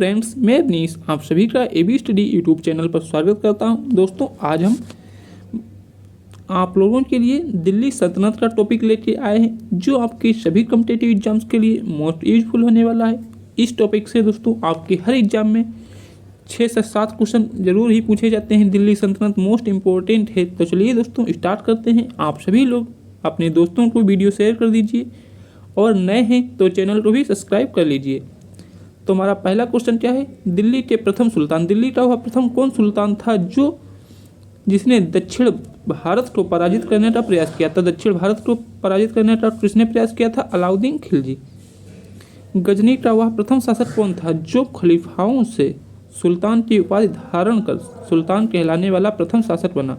Friends, मैं अवनीश आप सभी का एबी स्टडी यूट्यूब चैनल पर स्वागत करता हूं। दोस्तों, आज हम आप लोगों के लिए दिल्ली सल्तनत का टॉपिक लेके आए हैं, जो आपके सभी कॉम्पिटिटिव एग्जाम्स के लिए मोस्ट यूजफुल होने वाला है। इस टॉपिक से दोस्तों आपके हर एग्जाम में 6 से 7 क्वेश्चन जरूर ही पूछे जाते हैं। दिल्ली सल्तनत मोस्ट इम्पोर्टेंट है। तो चलिए दोस्तों स्टार्ट करते हैं। आप सभी लोग अपने दोस्तों को वीडियो शेयर कर दीजिए और नए हैं तो चैनल को भी सब्सक्राइब कर लीजिए। तो हमारा पहला क्वेश्चन क्या है? दिल्ली के प्रथम सुल्तान। दिल्ली का वह प्रथम कौन सुल्तान था जिसने दक्षिण भारत को पराजित करने का प्रयास किया था? दक्षिण भारत को पराजित करने का किसने प्रयास किया था? अलाउद्दीन खिलजी। गजनी का वह प्रथम शासक कौन था जो खलीफाओं से सुल्तान की उपाधि धारण कर सुल्तान कहलाने वाला प्रथम शासक बना?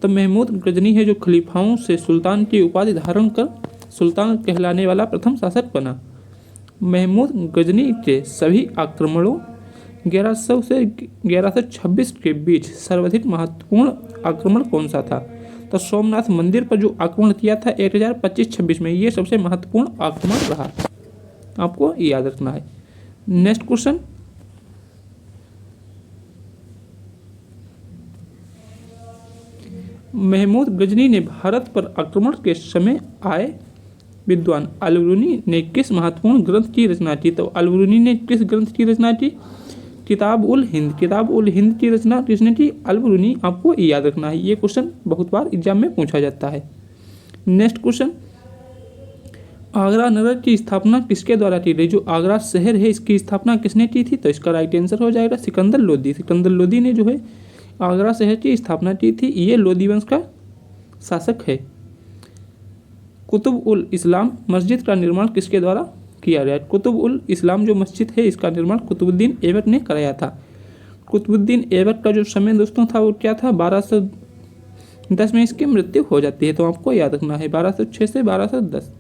तो महमूद गजनी है जो खलीफाओं से सुल्तान की उपाधि धारण कर सुल्तान कहलाने वाला प्रथम शासक बना। महमूद गजनी के सभी आक्रमणों 1100 से 1126 के बीच सर्वाधिक महत्वपूर्ण आक्रमण कौन सा था? तो सोमनाथ मंदिर पर जो आक्रमण किया था 1025-26 में, ये सबसे महत्वपूर्ण आक्रमण रहा। आपको याद रखना है। नेक्स्ट क्वेश्चन, महमूद गजनी ने भारत पर आक्रमण के समय आए विद्वान अल-बिरूनी ने किस महत्वपूर्ण ग्रंथ की रचना की? तो अल-बिरूनी ने किस ग्रंथ की रचना की? किताब उल हिंद। किताब उल हिंद की रचना किसने की? अल-बिरूनी। आपको याद रखना है, ये क्वेश्चन बहुत बार एग्जाम में पूछा जाता है। नेक्स्ट क्वेश्चन, आगरा नगर की स्थापना किसके द्वारा की गई? जो आगरा शहर है इसकी स्थापना किसने की थी? तो इसका राइट आंसर हो जाएगा सिकंदर लोदी। सिकंदर लोदी ने जो है आगरा शहर की स्थापना की थी। ये लोदी वंश का शासक है। कुतुब उल इस्लाम मस्जिद का निर्माण किसके द्वारा किया गया? कुतुब उल इस्लाम जो मस्जिद है इसका निर्माण कुतुबुद्दीन ऐबक ने कराया था। कुतुबुद्दीन ऐबक का जो समय दोस्तों था वो क्या था? 1210 में इसकी मृत्यु हो जाती है। तो आपको याद रखना है 1206 से 1210।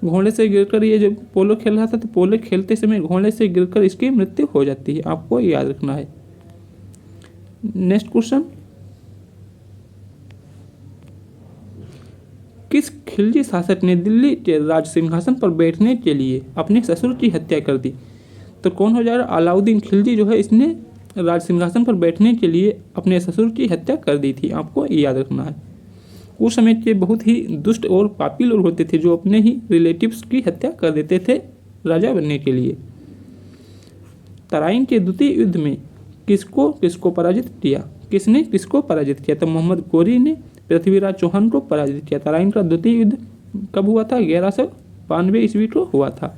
घोड़े से गिरकर ये जब पोलो खेल रहा था तो पोलो खेलते समय घोड़े से गिरकर इसकी मृत्यु हो जाती है। आपको याद रखना है। नेक्स्ट क्वेश्चन, किस खिलजी शासक ने दिल्ली के राज सिंहासन पर बैठने के लिए अपने ससुर की हत्या कर दी? तो कौन हो जाएगा? अलाउद्दीन खिलजी जो है इसने राज सिंहासन पर बैठने के लिए अपने ससुर की हत्या कर दी थी। आपको याद रखना है। उस समय के बहुत ही दुष्ट और पापी लोग होते थे जो अपने ही रिलेटिव्स की हत्या कर देते थे राजा बनने के लिए। तराइन के द्वितीय युद्ध में किसको किसको पराजित किया? किसने किसको पराजित किया? तो मोहम्मद गौरी ने पृथ्वीराज चौहान को पराजित किया। तराइन का द्वितीय युद्ध कब हुआ था? 1192 ईस्वी को हुआ था।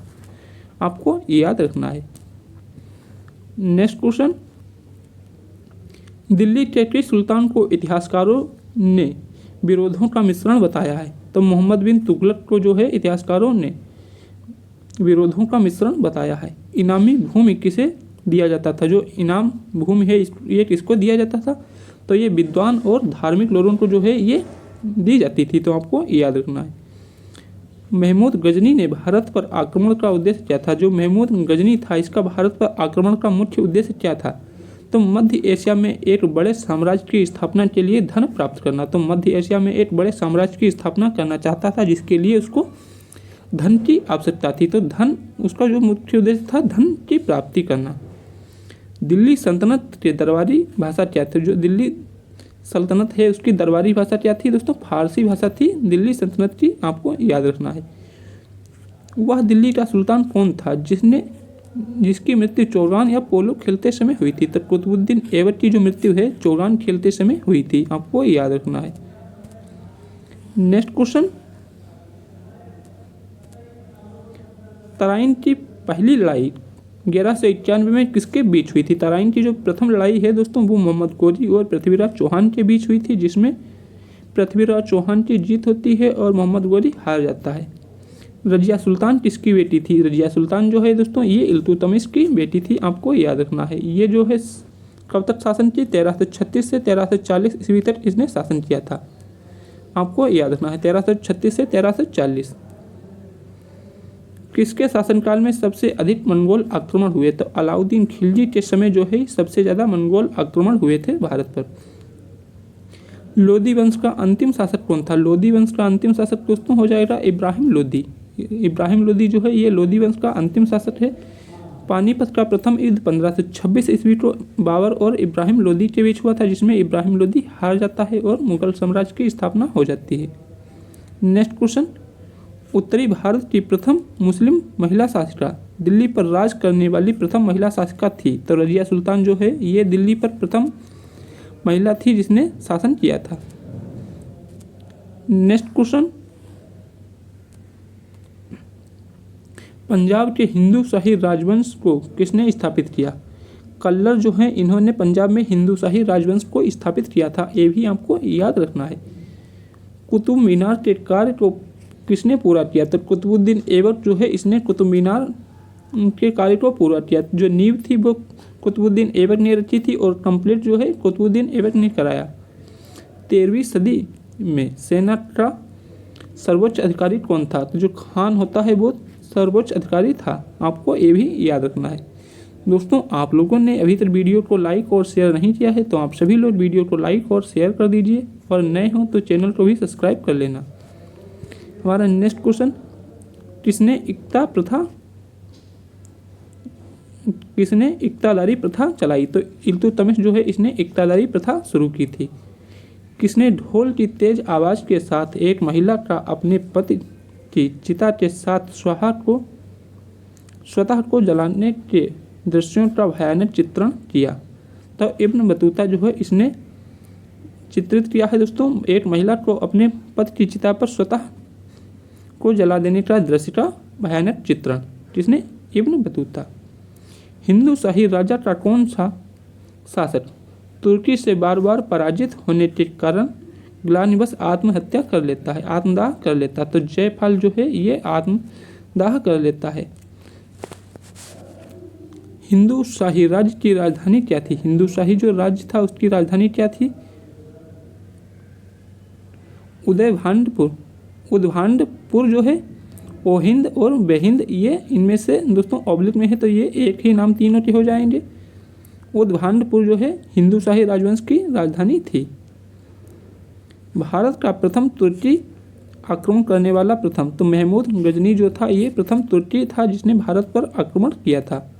आपको याद रखना है। नेक्स्ट क्वेश्चन, दिल्ली के किस सुल्तान को इतिहासकारों ने विरोधों का मिश्रण बताया है? तो मोहम्मद बिन तुगलक को जो है इतिहासकारों ने विरोधों का मिश्रण बताया है। इनामी भूमि किसे दिया जाता था? जो इनाम भूमि है ये किसको दिया जाता था? तो ये विद्वान और धार्मिक लोगों को जो है ये दी जाती थी। तो आपको याद रखना है। महमूद गजनी ने भारत पर आक्रमण का उद्देश्य क्या था? जो महमूद गजनी था इसका भारत पर आक्रमण का मुख्य उद्देश्य क्या था? तो मध्य एशिया में एक बड़े साम्राज्य की स्थापना के लिए धन प्राप्त करना। तो मध्य एशिया में एक बड़े साम्राज्य की स्थापना करना चाहता था जिसके लिए उसको धन की आवश्यकता थी। तो धन उसका जो मुख्य उद्देश्य था धन की प्राप्ति करना। दिल्ली सल्तनत के दरबारी भाषा क्या थी? जो दिल्ली सल्तनत है उसकी दरबारी भाषा क्या थी दोस्तों? फारसी भाषा थी दिल्ली सल्तनत की। आपको याद रखना है। वह दिल्ली का सुल्तान कौन था जिसकी मृत्यु चौगान या पोलो खेलते समय हुई थी? तो कुतुबुद्दीन ऐबक की जो मृत्यु है चौगान खेलते समय हुई थी। आपको याद रखना है। नेक्स्ट क्वेश्चन, तराइन की पहली लड़ाई 1191 में किसके बीच हुई थी? तराइन की जो प्रथम लड़ाई है दोस्तों वो मोहम्मद गौरी और पृथ्वीराज चौहान के बीच हुई थी, जिसमें पृथ्वीराज चौहान की जीत होती है और मोहम्मद गौरी हार जाता है। रजिया सुल्तान किसकी बेटी थी? रजिया सुल्तान जो है दोस्तों ये इल्तुतमिश की बेटी थी। आपको याद रखना है। ये जो है कब तक शासन की? 1336 से 1340 ईस्वी तक इसने शासन किया था। आपको याद रखना है 1336 से 1340। किसके शासनकाल में सबसे अधिक मंगोल आक्रमण हुए? तो अलाउद्दीन खिलजी के समय जो है सबसे ज़्यादा मंगोल आक्रमण हुए थे भारत पर। लोदी वंश का अंतिम शासक कौन था? लोदी वंश का अंतिम शासक दोस्तों हो जाएगा इब्राहिम लोदी। इब्राहिम लोदी जो है ये लोदी वंश का अंतिम शासक है। पानीपत का प्रथम युद्ध 1526 ईस्वी को बाबर और इब्राहिम लोदी के बीच हुआ था, जिसमें इब्राहिम लोदी हार जाता है और मुगल साम्राज्य की स्थापना हो जाती है। नेक्स्ट क्वेश्चन, उत्तरी भारत की प्रथम मुस्लिम महिला शासिका, दिल्ली पर राज करने वाली प्रथम महिला शासिका थी। तो रजिया सुल्तान जो है ये दिल्ली पर प्रथम महिला थी जिसने शासन किया था। नेक्स्ट क्वेश्चन, पंजाब के हिंदू शाही राजवंश को किसने स्थापित किया? कल्लर जो है इन्होंने पंजाब में हिंदू शाही राजवंश को स्थापित किया था, ये भी आपको याद रखना है। कुतुब मीनार के कार्य को किसने पूरा किया? तो कुतुबुद्दीन ऐबक जो है इसने कुतुब मीनार के कार्य को पूरा किया। जो नींव थी वो कुतुबुद्दीन ऐबक ने रची थी और कंप्लीट जो है कुतुबुद्दीन ऐबक ने कराया। 13वीं सदी में सेना का सर्वोच्च अधिकारी कौन था? तो जो खान होता है वो सर्वोच्च अधिकारी था, आपको ये भी याद रखना है। दोस्तों, आप लोगों ने अभी तक वीडियो को लाइक और शेयर नहीं किया है तो आप सभी लोग वीडियो को लाइक और शेयर कर दीजिए, और नए हो तो चैनल को भी सब्सक्राइब कर लेना। हमारा नेक्स्ट क्वेश्चन, किसने इक्तादारी प्रथा चलाई? तो इल्तुतमिश जो है इसने इक्तादारी प्रथा शुरू की थी। किसने ढोल की तेज आवाज़ के साथ एक महिला का अपने पति की चिता के साथ स्वतः को जलाने के दृश्यों का भयानक चित्रण किया? तो इब्न बतूता जो है इसने चित्रित किया है दोस्तों एक महिला को अपने पति की चिता पर स्वतः को जला देने का दृश्य का भयानक चित्रण। किसने? Ibn Battuta. हिंदू शाही राजा का कौन सा शासक तुर्की से बार बार पराजित होने के कारण ग्लानिवश आत्मदाह कर लेता है? तो जयपाल जो है ये आत्मदाह कर लेता है। हिंदू शाही राज्य की राजधानी क्या थी? हिंदू शाही जो राज्य था उसकी राजधानी क्या थी? उद्भांडपुर जो है ओहिंद और बेहिंद, ये इनमें से दोस्तों ऑब्लिक में है तो ये एक ही नाम तीनों के हो जाएंगे। उद्भांडपुर जो है हिंदू शाही राजवंश की राजधानी थी। भारत का प्रथम तुर्की आक्रमण करने वाला तो महमूद गजनी जो था ये प्रथम तुर्की था जिसने भारत पर आक्रमण किया था।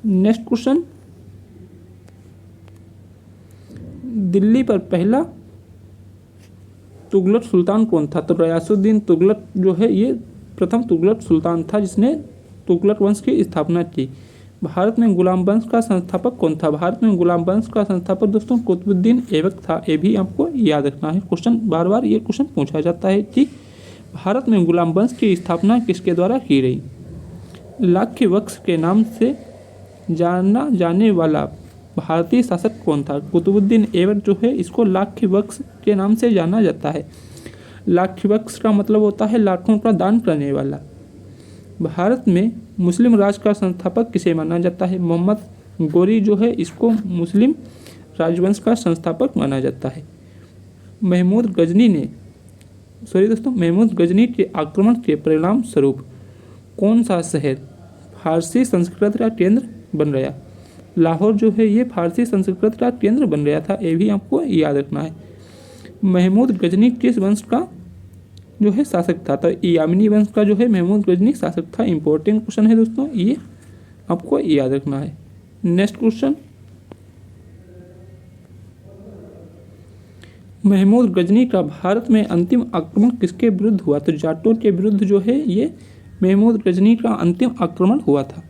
नेक्स्ट क्वेश्चन, दिल्ली पर पहला तुगलक सुल्तान कौन था? तो गयासुद्दीन तुगलक जो है ये प्रथम तुगलक सुल्तान था जिसने तुगलक वंश की स्थापना की। भारत में गुलाम वंश का संस्थापक कौन था? भारत में गुलाम वंश का संस्थापक दोस्तों कुतुबुद्दीन ऐबक था, ये भी आपको याद रखना है। क्वेश्चन बार बार ये क्वेश्चन पूछा जाता है कि भारत में गुलाम वंश की स्थापना किसके द्वारा की गई? लाख्य वंश के नाम से जाना जाने वाला भारतीय शासक कौन था? कुतुबुद्दीन ऐबक जो है इसको लाख्य वंश के नाम से जाना जाता है। लाख्य वंश का मतलब होता है लाखों का दान करने वाला। भारत में मुस्लिम राज का संस्थापक किसे माना जाता है? मोहम्मद गोरी जो है इसको मुस्लिम राजवंश का संस्थापक माना जाता है। महमूद गजनी के आक्रमण के परिणाम स्वरूप कौन सा शहर फारसी संस्कृत का केंद्र बन गया? लाहौर जो है ये फारसी संस्कृत का केंद्र बन गया था, ये भी आपको याद रखना है। महमूद गजनी किस वंश का जो है शासक था? तो यामिनी वंश का जो है महमूद गजनी शासक था। इंपॉर्टेंट क्वेश्चन है दोस्तों, ये आपको याद रखना है। नेक्स्ट क्वेश्चन, महमूद गजनी का भारत में अंतिम आक्रमण किसके विरुद्ध हुआ? तो जाटों के विरुद्ध जो है ये महमूद गजनी का अंतिम आक्रमण हुआ था।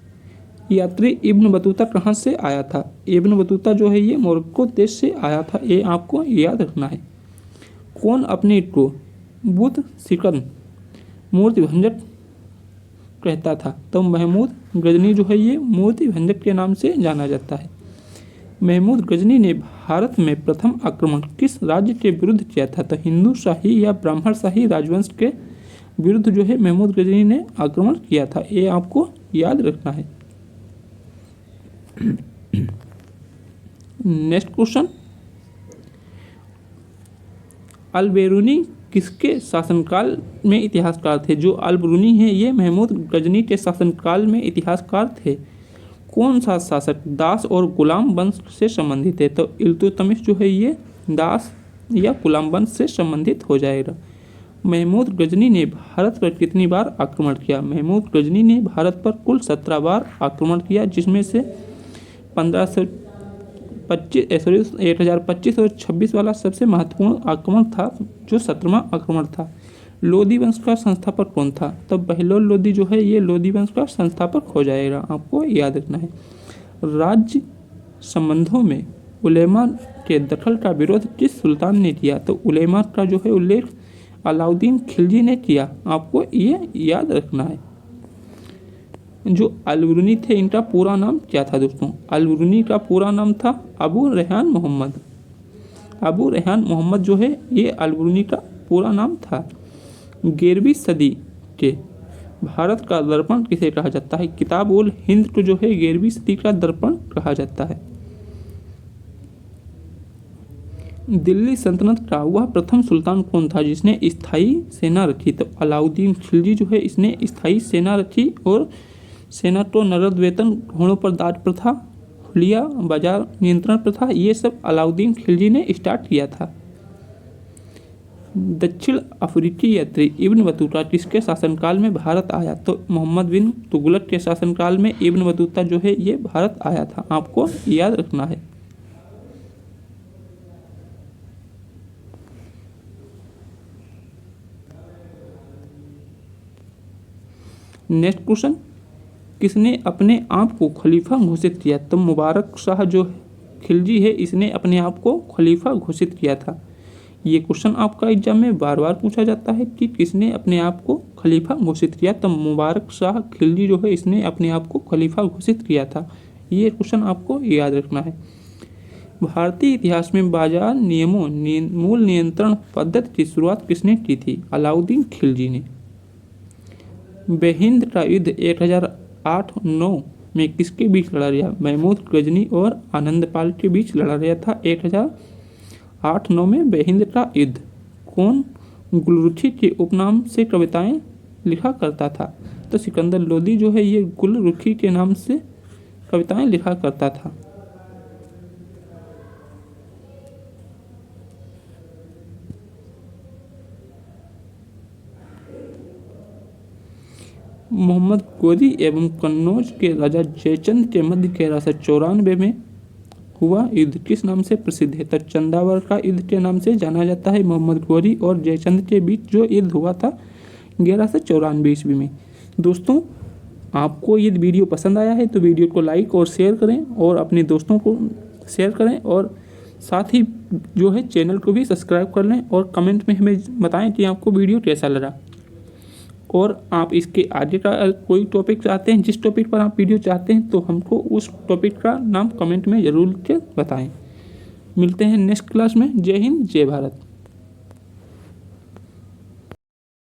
यात्री इब्न बतूता कहाँ से आया था? इब्न बतूता जो है ये मोरक्को देश से आया था, ये आपको याद रखना है। कौन अपने को बुद्ध शिकन मूर्ति भंजक कहता था? तो महमूद गजनी जो है ये मूर्ति भंजक के नाम से जाना जाता है। महमूद गजनी ने भारत में प्रथम आक्रमण किस राज्य के विरुद्ध किया था? तो हिंदू शाही या ब्राह्मण शाही राजवंश के विरुद्ध जो है महमूद गजनी ने आक्रमण किया था, ये आपको याद रखना है। नेक्स्ट क्वेश्चन, अल-बेरूनी किसके शासनकाल में इतिहासकार थे? जो अल-बेरूनी है ये महमूद गजनी के शासनकाल में इतिहासकार थे। कौन सा शासक दास और गुलाम वंश से संबंधित है? तो इल्तुतमिश जो है ये दास या गुलाम वंश से संबंधित हो जाएगा। महमूद गजनी ने भारत पर कितनी बार आक्रमण किया? महमूद गजनी ने भारत पर कुल 17 बार आक्रमण किया, जिसमें से 1025 और 26 वाला सबसे महत्वपूर्ण आक्रमण था, जो 17वां आक्रमण था। लोधी वंश का संस्थापक कौन था? तो बहलोल लोधी जो है ये लोधी वंश का संस्थापक हो जाएगा, आपको याद रखना है। राज्य संबंधों में उलेमा के दखल का विरोध किस सुल्तान ने किया? तो उलेमा का जो है उल्लेख अलाउद्दीन खिलजी ने किया, आपको ये याद रखना है। जो अलबरूनी थे इनका पूरा नाम क्या था दोस्तों? अलबरूनी का पूरा नाम था अबू रेहान मोहम्मद। अबू रेहान मोहम्मद जो है ये अलबरूनी का पूरा नाम था। 11वीं सदी के भारत का दर्पण किसे कहा जाता है? किताब उल हिंद को जो है 11वीं सदी का दर्पण कहा जाता है। दिल्ली सल्तनत का वह प्रथम सुल्तान कौन था जिसने स्थायी सेना रखी? तो अलाउद्दीन खिलजी जो है इसने स्थायी सेना रखी और सेना को नगद वेतन, घोड़ों पर दाज प्रथा, हुलिया, बाजार नियंत्रण प्रथा, ये सब अलाउद्दीन खिलजी ने स्टार्ट किया था। दक्षिण अफ्रीकी यात्री इब्न बतूता किसके शासनकाल में भारत आया? तो मोहम्मद बिन तुगलक के शासनकाल में इब्न बतूता जो है ये भारत आया था, आपको याद रखना है। नेक्स्ट क्वेश्चन, किसने अपने आप को खलीफा घोषित किया? तो मुबारक शाह जो खिलजी है इसने अपने आप को खलीफा घोषित किया था। ये क्वेश्चन आपका एग्जाम में बार बार पूछा जाता है कि किसने अपने आप को खलीफा घोषित किया? तो मुबारक शाह खिलजी जो है इसने अपने आप को खलीफा घोषित किया था। ये क्वेश्चन आपको याद रखना है। भारतीय इतिहास में बाजार नियमों मूल नियंत्रण पद्धति की शुरुआत किसने की थी? अलाउद्दीन खिलजी ने। बेहिंद का युद्ध 1008-9 में किसके बीच लड़ा गया? महमूद गजनी और आनंदपाल के बीच लड़ा गया था 1008-9 में बेहिंद का युद्ध। कौन गुलरुखी के उपनाम से कविताएं लिखा करता था? तो सिकंदर लोदी जो है ये गुलरुखी के नाम से कविताएं लिखा करता था। मोहम्मद गोरी एवं कन्नौज के राजा जयचंद के मध्य 1194 में हुआ युद्ध किस नाम से प्रसिद्ध है? तो चंदावर का युद्ध के नाम से जाना जाता है। मोहम्मद गोरी और जयचंद के बीच जो युद्ध हुआ था 1194 ईस्वी में। दोस्तों, आपको ये वीडियो पसंद आया है तो वीडियो को लाइक और शेयर करें और अपने दोस्तों को शेयर करें, और साथ ही जो है चैनल को भी सब्सक्राइब कर लें और कमेंट में हमें बताएं कि आपको वीडियो कैसा लगा। और आप इसके आगे का कोई टॉपिक चाहते हैं, जिस टॉपिक पर आप वीडियो चाहते हैं, तो हमको उस टॉपिक का नाम कमेंट में ज़रूर बताएं। मिलते हैं नेक्स्ट क्लास में। जय हिंद, जय भारत।